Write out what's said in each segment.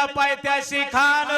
प्रतापगडाच्या पायथ्याशी खान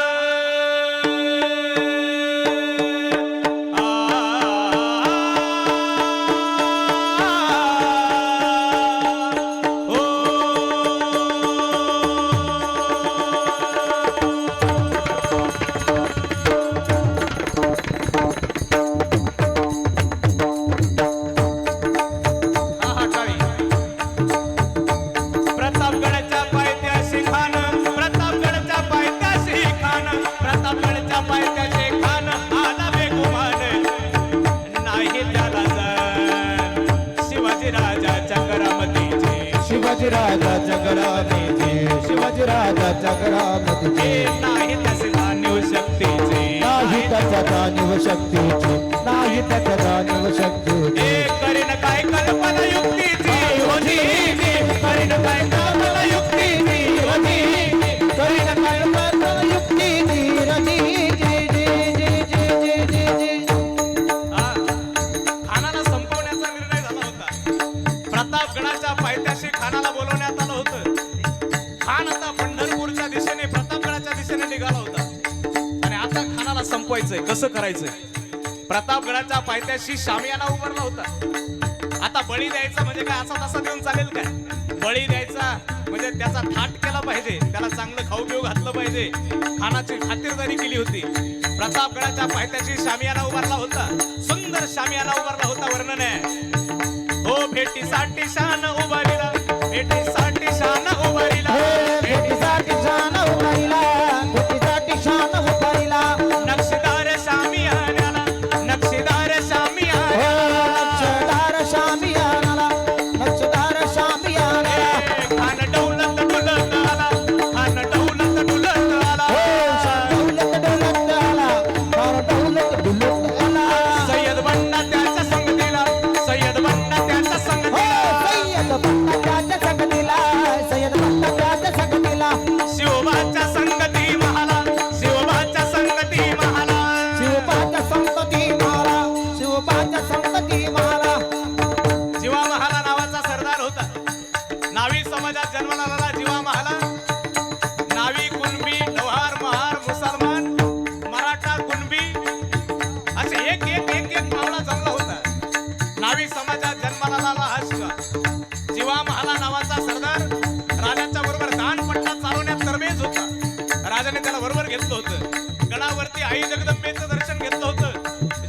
शिवाजी राजाच्या घरामध्ये शिवाजी राजाच्या घरामध्ये नाही त्याचे जाणीव शक्तीचे नाही त्याच्या जाणीव शक्तीची नाही त्याच्या जाणीव शक्तीची करीन काय कल्पना युक्तीची होती करीन काय कल्पना युक्तीची रजी करीन काय कल्पना युक्तीची रजी जी जी जी जी जी जी खानाला संपवण्याचा निर्णय झाला होता. प्रतापगडाच्या पायथ्याशी खानाला बोलवण्यात आलं होतं. खान आता पंढरपूरच्या दिशेने प्रतापगडाच्या दिशेने निघाला होता आणि आता खानाला संपवायचंय. कसं करायचंय? प्रतापगडाच्या पायथ्याशी शामियाना उभारला होता. आता बळी द्यायचा म्हणजे काय असा तसा देऊन चालेल काय? बळी द्यायचा म्हणजे त्याचा थाट केला पाहिजे, त्याला चांगलं खाऊ पिऊ घातलं पाहिजे. खानाची खातिरदारी केली होती. प्रतापगडाच्या पायथ्याशी शामियाना उभारला होता. सुंदर शामियाना उभारला होता. वर्णन आहे हो भेटीसाठी शान उभारीला भेटीसाठी शान उभारीला भेटीसाठी शान उभारीला भेटीसाठी शान उभारीला नक्षीदार शामियानाला नक्षीदार शामियानाला नक्षदार शामियानाला नक्षदार शामियानाला खान डौलत डुलत आला खान डौलत डुलत आला दौलत डुलत आला दौलत डुलत आला सय्यद बन्ना त्याच्या संगतीला सय्यद बन्ना त्याच्या संगतीला सय्यद बन्ना त्याच्या संगतीला सय्यद बन्ना त्याच्या संगतीला शिवबाच्या संगती महाला शिवबाच्या संगती महाला शिवबाच्या संगती मारा शिवबाच्या संगती मारा जीवा महाला नावाचा सरदार होता. नावी समाजात जन्माला आला जीवा महाला. नावी कुणबी लोहार महार मुसलमान मराठा कुणबी असे एक एक एक एक मावळा जमला होता. नावी समाजात जन्माला आला हा शिवा. जीवा महाला नावाचा सरदार राजाच्या बरोबर दानपट्टा चालवण्यात तरबेज होता. राजाने त्याला बरोबर घेतलं होतं. गडावरती आई जगदंबेचं दर्शन घेतलं होतं.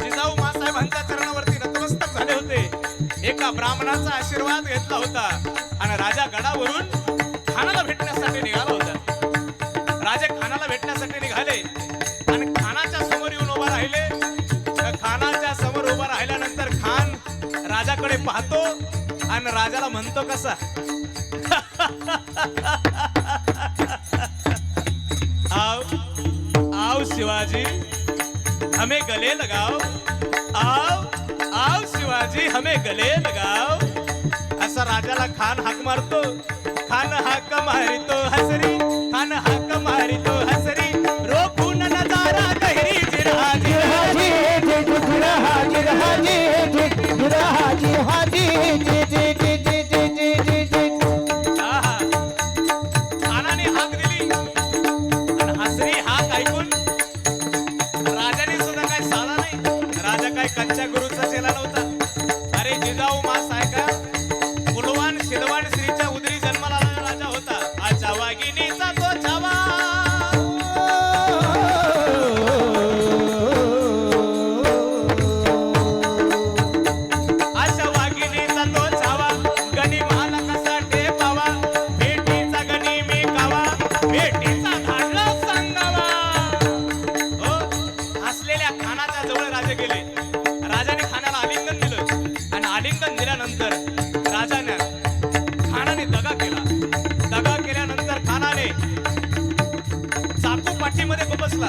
जिजाऊ मासाहेबांच्या चरणावरती नतमस्तक झाले होते. एका ब्राह्मणाचा आशीर्वाद घेतला होता आणि राजा गडावरून खानाला भेटण्यासाठी निघाला होता. राजे खानाला भेटण्यासाठी निघाले आणि खानाच्या समोर येऊन उभा राहिले. खानाच्या समोर उभा राहिल्यानंतर खान राजाकडे पाहतो आणि राजाला म्हणतो कसा आओ आओ शिवाजी हमें गले लगाओ आओ आओ शिवाजी हमें गले लगाओ. असा राजाला खान हाक मारतो. खान हाक मारितो हसरी खान हाक मारितो हसरी रोखून नजारा गहिरी जिरहाजी हाजी हाजी हाजी हाजी हाजी जी जी जी जी जी जी जी जी आहा. खानाने हाक दिली आणि हसरी हाक ऐकून राजाने सुद्धा काय साला नाही. राजा काय कच्च्या गुरुचा चेला नव्हता. अरे जिजाऊ मास आहे का कुलवान शिलवान श्रीच्या उदरी जन्माला आलेला राजा होता. आजच्या वाघिणीचा तो छावा अशा वाघिणीचा तो छावा गणी मला कसा टेपावा भेटीचा गणी मी कावा भेटीचा धाडला सांगावा. हो हसलेल्या खानाच्या जवळ राजे गेले. राजाने खानाला आलिंगन दिलं आणि आलिंगन दिल्यानंतर राजाने खानाने दगा केला. दगा केल्यानंतर खानाने चाकू पाठीमध्ये खुपसला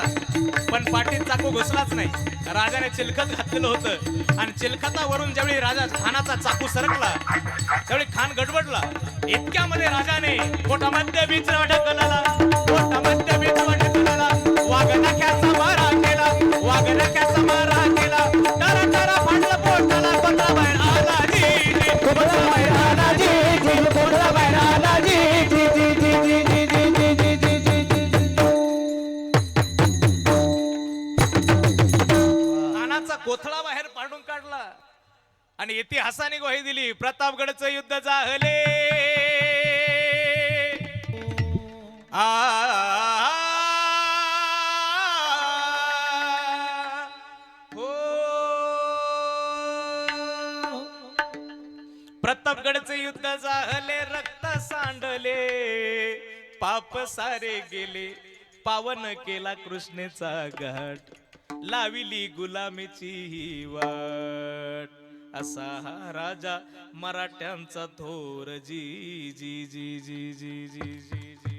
पण पाठीत चाकू घुसलाच नाही. राजाने चिलखत घातलेलं होतं आणि चिलखतावरून ज्यावेळी राजा खानाचा चाकू सरकला त्यावेळी खान गडबडला. इतक्यामध्ये राजाने पोटामध्ये बिचवा ढकलला पोटामध्ये बिचवा ढकलला वाघनख्याचा मारा केला वाघनख्याचा मारा केला. तर तर फाटलं पोटाला कोणता बाहेर आला जी कोबरा बायराला जी जी कोबरा बायराला जी जी जी जी जी जी जी जी जी जी जी कोथळा बाहेर पाडून काढला आणि इतिहासाने ग्वाही दिली. प्रतापगडचं युद्ध झाले. हो. प्रतापगडचे युद्ध झाले. रक्त सांडले. पाप सारे गेले. पावन केला कृष्णेचा घाट. लाविली गुलामीची ही वाट. असा हा राजा मराठ्यांचा थोर. जी जी जी जी जी जी जी.